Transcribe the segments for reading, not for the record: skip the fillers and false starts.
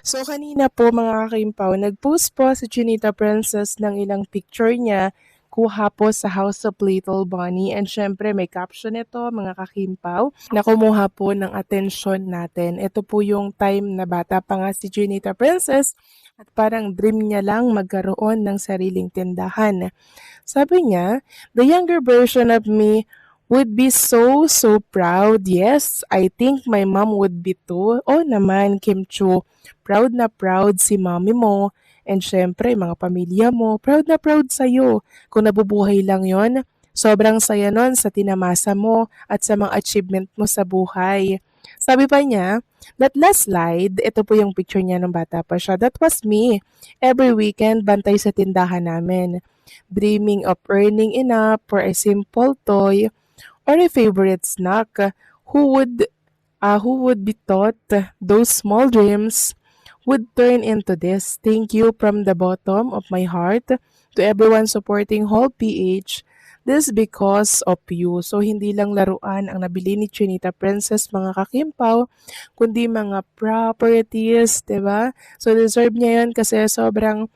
So kanina po mga kakimpaw, nag-post po si Chinita Princess ng ilang picture niya kuha po sa House of Little Bunny and syempre may caption ito mga kakimpaw na kumuha po ng atensyon natin. Ito po yung time na bata pa nga si Chinita Princess at parang dream niya lang magkaroon ng sariling tindahan. Sabi niya, the younger version of me would be so proud. Yes, I think my mom would be too. Oh naman, Kim Chu, proud na proud si mommy mo. And syempre, mga pamilya mo, proud na proud sa'yo. Kung nabubuhay lang yon, sobrang saya nun sa tinamasa mo at sa mga achievement mo sa buhay. Sabi pa niya, that last slide, ito po yung picture niya nung bata pa siya. That was me. Every weekend, bantay sa tindahan namin. Dreaming of earning enough for a simple toy or a favorite snack. Who would who would be taught those small dreams would turn into this. Thank you from the bottom of my heart to everyone supporting Whole PH. This because of you. So, hindi lang laruan ang nabili ni Chinita Princess mga kakimpaw, kundi mga properties, 'di ba? So, deserve niya yun kasi sobrang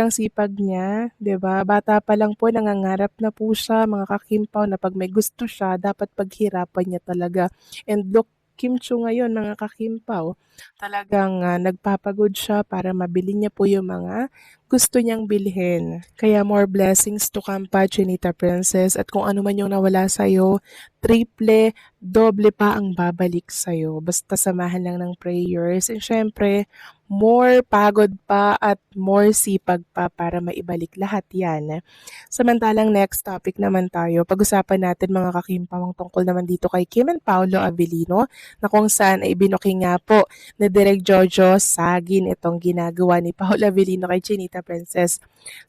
sipag niya, 'di ba? Bata pa lang po nangangarap na po siya, mga kakimpaw, na 'pag may gusto siya, dapat paghirapan niya talaga. And look, Kim Chu ngayon, mga kakimpaw, talagang nagpapagod siya para mabili niya po yung mga gusto niyang bilhin. Kaya more blessings to come pa, Chinita Princess. At kung ano man yung nawala sa'yo, triple, doble pa ang babalik sa'yo. Basta samahan lang ng prayers. And syempre, more pagod pa at more sipag pa para maibalik lahat yan. Samantalang next topic naman tayo, pag-usapan natin mga kakimpawang tungkol naman dito kay Kim and Paolo Avellino na kung saan ay binuking nga po na Direk Jojo Sagin itong ginagawa ni Paolo Avellino kay Chinita Princess.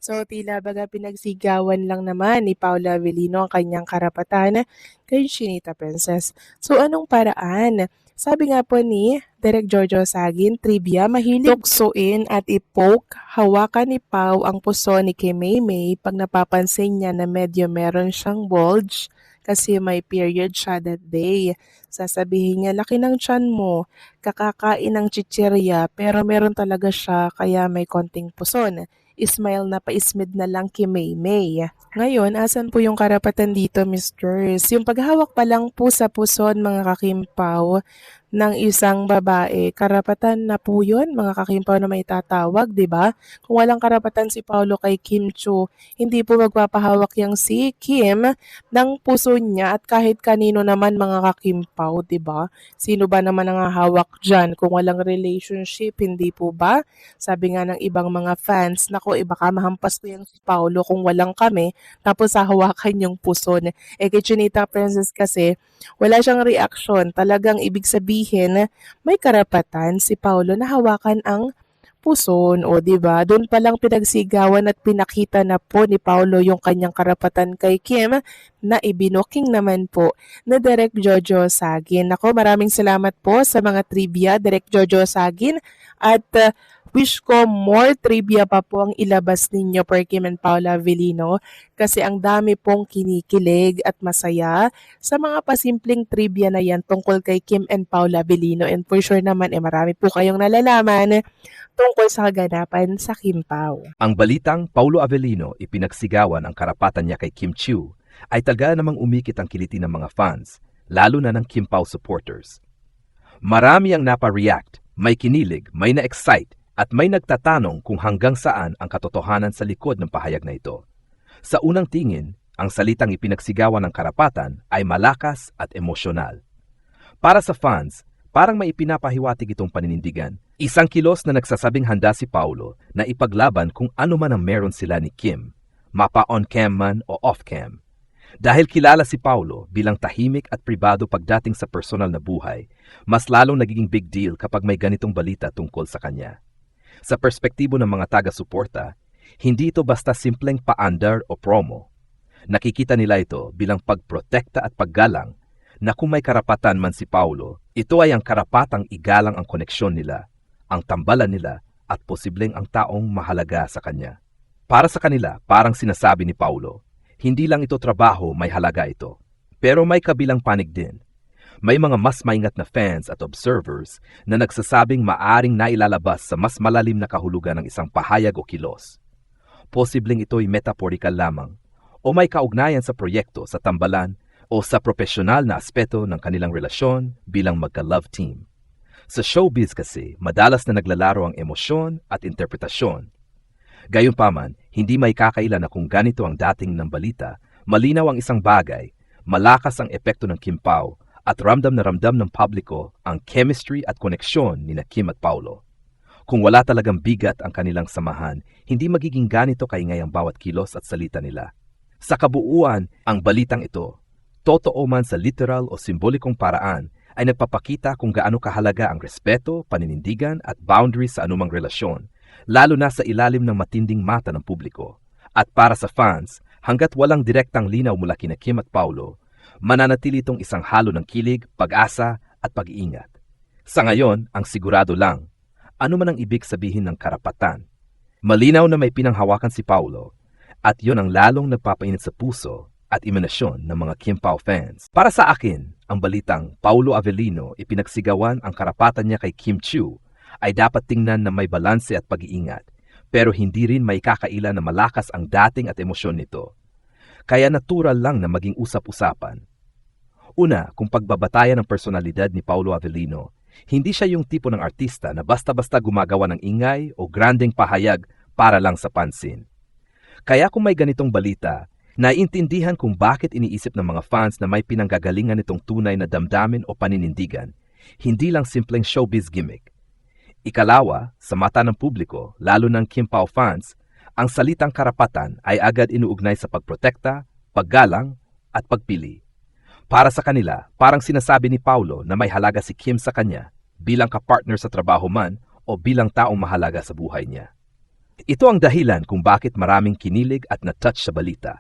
So tila baga pinagsigawan lang naman ni Paolo Avellino ang kanyang karapatan kay Chinita Princess. So anong paraan? Sabi nga po ni Direk Jojo Sagin, trivia, mahilig tuksuin at i-poke, hawakan ni Pau ang puso ni Kim Maymay pag napapansin niya na medyo meron siyang bulge kasi may period siya that day. Sasabihin niya, laki ng tiyan mo, kakakain ng chichirya pero meron talaga siya kaya may konting puson. Ismail na pa-ismid na lang kay Maymay. Ngayon, asan po yung karapatan dito, Misters? Yung paghawak pa lang po sa puson, mga kakimpaw, ng isang babae, karapatan na po yun, mga kakimpaw na may tatawag, di ba? Kung walang karapatan si Paolo kay Kim Chu, hindi po magpapahawak yang si Kim ng puso niya at kahit kanino naman mga kakimpaw, di ba? Sino ba naman ang hahawak dyan kung walang relationship, hindi po ba? Sabi nga ng ibang mga fans, nako, baka mahampas ko yung si Paolo kung walang kami, tapos hahawakan yung puson. Kay Chinita Princess kasi, wala siyang reaksyon. Talagang ibig sabihin, may karapatan si Paolo na hawakan ang puson. O, di ba? Doon pa lang pinagsigawan at pinakita na po ni Paolo yung kanyang karapatan kay Kim na ibinuking naman po na Direk Jojo Sagin. Ako, maraming salamat po sa mga trivia, Direk Jojo Sagin. At wish ko more trivia pa po ang ilabas ninyo per Kim and Paula Avellino kasi ang dami pong kinikilig at masaya sa mga pasimpleng trivia na yan tungkol kay Kim and Paula Avellino. And for sure naman, marami po kayong nalalaman tungkol sa kaganapan sa Kim Pao. Ang balitang Paulo Avellino ipinagsigawan ang karapatan niya kay Kim Chiu ay talaga namang umikit ang kiliti ng mga fans, lalo na ng Kim Pao supporters. Marami ang napa-react, may kinilig, may na-excite, at may nagtatanong kung hanggang saan ang katotohanan sa likod ng pahayag na ito. Sa unang tingin, ang salitang ipinagsigawan ng karapatan ay malakas at emosyonal. Para sa fans, parang may ipinapahiwatig itong paninindigan. Isang kilos na nagsasabing handa si Paulo na ipaglaban kung ano man ang meron sila ni Kim, mapa on-cam man o off-cam. Dahil kilala si Paulo bilang tahimik at pribado pagdating sa personal na buhay, mas lalong nagiging big deal kapag may ganitong balita tungkol sa kanya. Sa perspektibo ng mga taga-suporta, hindi ito basta simpleng paandar o promo. Nakikita nila ito bilang pagprotekta at paggalang na kung may karapatan man si Paulo, ito ay ang karapatang igalang ang koneksyon nila, ang tambalan nila at posibleng ang taong mahalaga sa kanya. Para sa kanila, parang sinasabi ni Paulo, hindi lang ito trabaho, may halaga ito. Pero may kabilang panig din. May mga mas maingat na fans at observers na nagsasabing maaring nailalabas sa mas malalim na kahulugan ng isang pahayag o kilos. Posibleng ito'y metaphorical lamang o may kaugnayan sa proyekto, sa tambalan o sa profesional na aspeto ng kanilang relasyon bilang magka-love team. Sa showbiz kasi, madalas na naglalaro ang emosyon at interpretasyon. Gayunpaman, hindi may kakaila na kung ganito ang dating ng balita, malinaw ang isang bagay, malakas ang epekto ng Kim Pao at ramdam na ramdam ng publiko ang chemistry at koneksyon ni Kim at Paulo. Kung wala talagang bigat ang kanilang samahan, hindi magiging ganito kaingay ang bawat kilos at salita nila. Sa kabuuan, ang balitang ito, totoo man sa literal o simbolikong paraan, ay nagpapakita kung gaano kahalaga ang respeto, paninindigan at boundaries sa anumang relasyon, lalo na sa ilalim ng matinding mata ng publiko. At para sa fans, hanggat walang direktang linaw mula kina Kim at Paulo, mananatili itong isang halo ng kilig, pag-asa at pag-iingat. Sa ngayon, ang sigurado lang, ano man ang ibig sabihin ng karapatan. Malinaw na may pinanghawakan si Paulo at yon ang lalong nagpapainit sa puso at imanasyon ng mga Kim Pao fans. Para sa akin, ang balitang Paulo Avellino ipinagsigawan ang karapatan niya kay Kim Chiu ay dapat tingnan na may balanse at pag-iingat, pero hindi rin may kakaila na malakas ang dating at emosyon nito. Kaya natural lang na maging usap-usapan. Una, kung pagbabatayan ng personalidad ni Paulo Avellino, hindi siya yung tipo ng artista na basta-basta gumagawa ng ingay o grandeng pahayag para lang sa pansin. Kaya kung may ganitong balita, naiintindihan kung bakit iniisip ng mga fans na may pinanggagalingan nitong tunay na damdamin o paninindigan, hindi lang simpleng showbiz gimmick. Ikalawa, sa mata ng publiko, lalo ng Kim Pao fans, ang salitang karapatan ay agad inuugnay sa pagprotekta, paggalang, at pagpili. Para sa kanila, parang sinasabi ni Paulo na may halaga si Kim sa kanya bilang kapartner sa trabaho man o bilang taong mahalaga sa buhay niya. Ito ang dahilan kung bakit maraming kinilig at na-touch sa balita.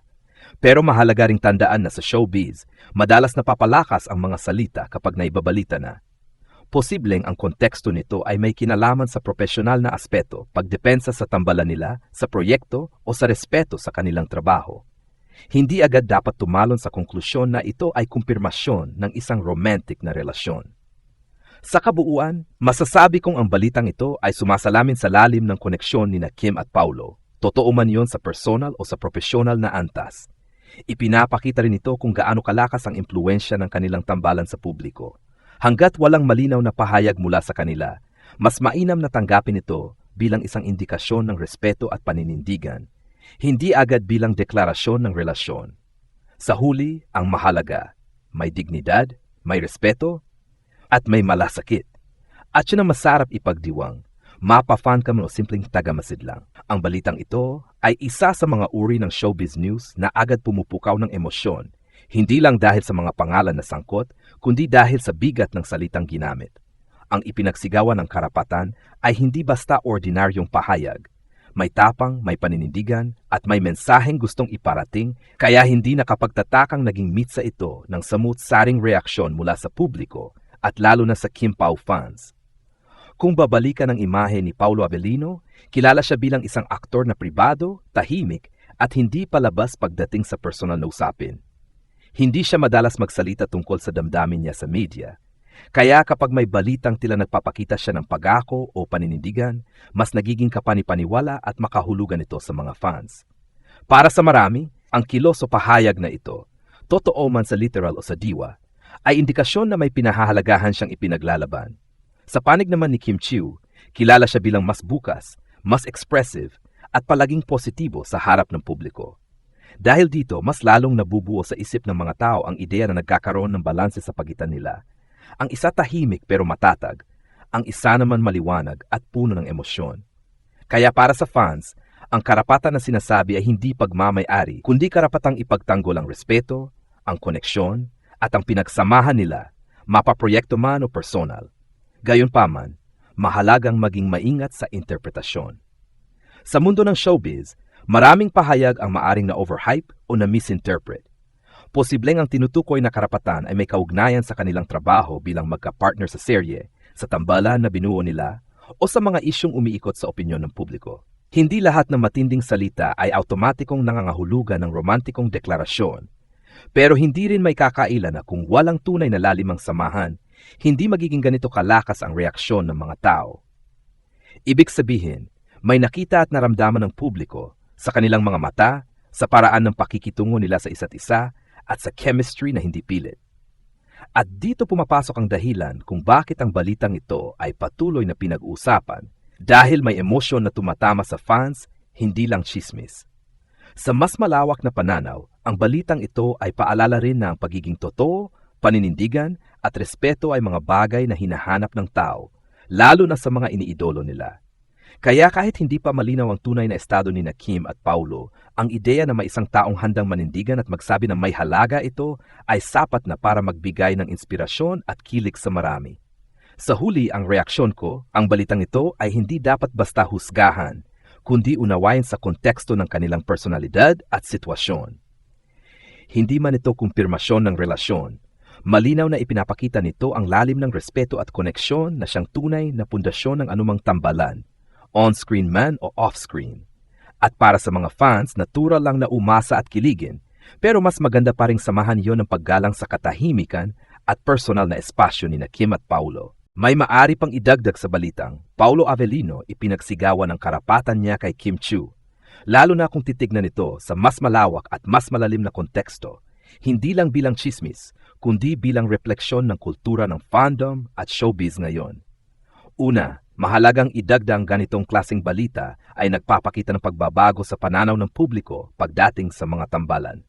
Pero mahalaga ring tandaan na sa showbiz, madalas napapalakas ang mga salita kapag naibabalita na. Posibleng ang konteksto nito ay may kinalaman sa profesional na aspeto, pagdepensa sa tambalan nila, sa proyekto o sa respeto sa kanilang trabaho. Hindi agad dapat tumalon sa konklusyon na ito ay kumpirmasyon ng isang romantic na relasyon. Sa kabuuan, masasabi kong ang balitang ito ay sumasalamin sa lalim ng koneksyon ni Kim at Paulo. Totoo man yon sa personal o sa profesional na antas. Ipinapakita rin ito kung gaano kalakas ang impluensya ng kanilang tambalan sa publiko. Hanggat walang malinaw na pahayag mula sa kanila, mas mainam na tanggapin ito bilang isang indikasyon ng respeto at paninindigan, hindi agad bilang deklarasyon ng relasyon. Sa huli, ang mahalaga, may dignidad, may respeto, at may malasakit. At yun ang masarap ipagdiwang, mapa-fan ka mo o simpleng tagamasid lang. Ang balitang ito ay isa sa mga uri ng showbiz news na agad pumupukaw ng emosyon, hindi lang dahil sa mga pangalan na sangkot, kundi dahil sa bigat ng salitang ginamit. Ang ipinagsigawan ng karapatan ay hindi basta ordinaryong pahayag. May tapang, may paninindigan, at may mensaheng gustong iparating, kaya hindi nakapagtatakang naging mitsa ito ng samut-saring reaksyon mula sa publiko at lalo na sa Kim Pao fans. Kung babalikan ang imahe ni Paulo Avellino, kilala siya bilang isang aktor na pribado, tahimik, at hindi palabas pagdating sa personal na usapin. Hindi siya madalas magsalita tungkol sa damdamin niya sa media. Kaya kapag may balitang tila nagpapakita siya ng pag-ako o paninindigan, mas nagiging kapanipaniwala at makahulugan ito sa mga fans. Para sa marami, ang kilos o pahayag na ito, totoo man sa literal o sa diwa, ay indikasyon na may pinahahalagahan siyang ipinaglalaban. Sa panig naman ni Kim Chiu, kilala siya bilang mas bukas, mas expressive, at palaging positibo sa harap ng publiko. Dahil dito, mas lalong nabubuo sa isip ng mga tao ang ideya na nagkakaroon ng balanse sa pagitan nila. Ang isa tahimik pero matatag, ang isa naman maliwanag at puno ng emosyon. Kaya para sa fans, ang karapatan na sinasabi ay hindi pagmamay-ari, kundi karapatang ipagtanggol ang respeto, ang koneksyon, at ang pinagsamahan nila, mapaproyekto man o personal. Gayunpaman, mahalagang maging maingat sa interpretasyon. Sa mundo ng showbiz, maraming pahayag ang maaring na-overhype o na-misinterpret. Posibleng ang tinutukoy na karapatan ay may kaugnayan sa kanilang trabaho bilang magka-partner sa serye, sa tambalan na binuo nila, o sa mga isyong umiikot sa opinyon ng publiko. Hindi lahat ng matinding salita ay automatikong nangangahulugan ng romantikong deklarasyon. Pero hindi rin may kakaila na kung walang tunay na lalimang samahan, hindi magiging ganito kalakas ang reaksyon ng mga tao. Ibig sabihin, may nakita at naramdaman ng publiko sa kanilang mga mata, sa paraan ng pakikitungo nila sa isa't isa, at sa chemistry na hindi pilit. At dito pumapasok ang dahilan kung bakit ang balitang ito ay patuloy na pinag-uusapan dahil may emosyon na tumatama sa fans, hindi lang chismis. Sa mas malawak na pananaw, ang balitang ito ay paalala rin na ang pagiging totoo, paninindigan at respeto ay mga bagay na hinahanap ng tao, lalo na sa mga iniidolo nila. Kaya kahit hindi pa malinaw ang tunay na estado ni Kim at Paulo, ang ideya na may isang taong handang manindigan at magsabi na may halaga ito ay sapat na para magbigay ng inspirasyon at kilig sa marami. Sa huli ang reaksyon ko, ang balitang ito ay hindi dapat basta husgahan, kundi unawain sa konteksto ng kanilang personalidad at sitwasyon. Hindi man ito kumpirmasyon ng relasyon, malinaw na ipinapakita nito ang lalim ng respeto at koneksyon na siyang tunay na pundasyon ng anumang tambalan, on-screen man o off-screen. At para sa mga fans, natural lang na umasa at kiligin, pero mas maganda pa ring samahan iyon ng paggalang sa katahimikan at personal na espasyo ni Kim at Paulo. May maari pang idagdag sa balitang, Paulo Avellino ipinagsigawan ng karapatan niya kay Kim Chiu, lalo na kung titignan ito sa mas malawak at mas malalim na konteksto, hindi lang bilang chismis, kundi bilang refleksyon ng kultura ng fandom at showbiz ngayon. Una, mahalagang idagdag ganitong klaseng balita ay nagpapakita ng pagbabago sa pananaw ng publiko pagdating sa mga tambalan.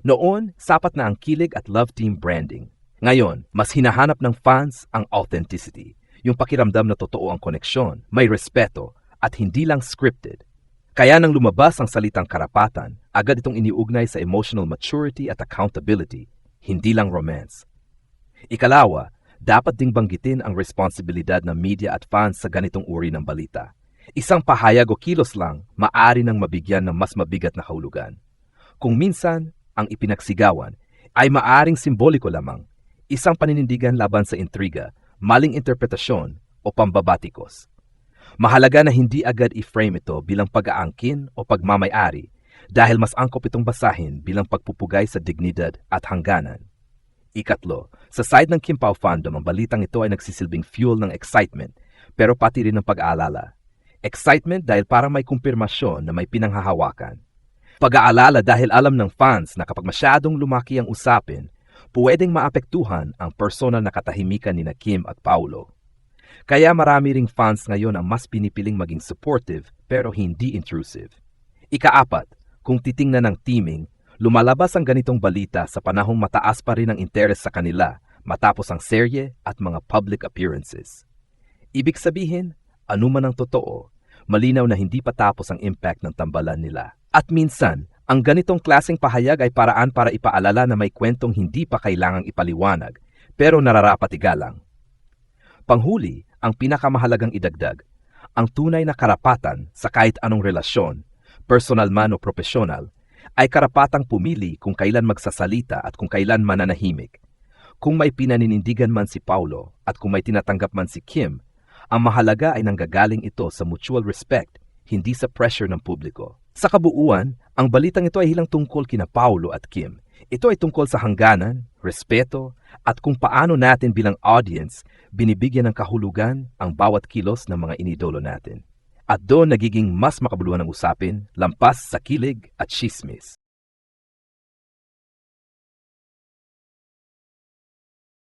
Noon, sapat na ang kilig at love team branding. Ngayon, mas hinahanap ng fans ang authenticity, yung pakiramdam na totoo ang koneksyon, may respeto, at hindi lang scripted. Kaya nang lumabas ang salitang karapatan, agad itong iniugnay sa emotional maturity at accountability, hindi lang romance. Ikalawa, dapat ding banggitin ang responsibilidad ng media at fans sa ganitong uri ng balita. Isang pahayag o kilos lang, maaari nang mabigyan ng mas mabigat na kahulugan. Kung minsan, ang ipinagsigawan ay maaring simboliko lamang, isang paninindigan laban sa intriga, maling interpretasyon o pambabatikos. Mahalaga na hindi agad i-frame ito bilang pag-aangkin o pagmamay-ari dahil mas angkop itong basahin bilang pagpupugay sa dignidad at hangganan. Ikatlo, sa side ng Kim Pao fandom, ang balitang ito ay nagsisilbing fuel ng excitement pero pati rin ng pag-aalala. Excitement dahil parang may kumpirmasyon na may pinanghahawakan. Pag-aalala dahil alam ng fans na kapag masyadong lumaki ang usapin, pwedeng maapektuhan ang personal na katahimikan ni Kim at Paulo. Kaya marami ring fans ngayon ang mas pinipiling maging supportive pero hindi intrusive. Ikaapat, kung titingnan ng teaming, lumalabas ang ganitong balita sa panahong mataas pa rin ang interes sa kanila matapos ang serye at mga public appearances. Ibig sabihin, anuman ang totoo, malinaw na hindi pa tapos ang impact ng tambalan nila. At minsan, ang ganitong klaseng pahayag ay paraan para ipaalala na may kwentong hindi pa kailangang ipaliwanag, pero nararapat igalang. Panghuli, ang pinakamahalagang idagdag, ang tunay na karapatan sa kahit anong relasyon, personal man o profesional, ay karapatang pumili kung kailan magsasalita at kung kailan mananahimik. Kung may pinaninindigan man si Paulo at kung may tinatanggap man si Kim, ang mahalaga ay nanggagaling ito sa mutual respect, hindi sa pressure ng publiko. Sa kabuuan, ang balitang ito ay hilang tungkol kina Paulo at Kim. Ito ay tungkol sa hangganan, respeto, at kung paano natin bilang audience binibigyan ng kahulugan ang bawat kilos ng mga inidolo natin. At doon nagiging mas makabuluhan ang usapin, lampas sa kilig at chismis.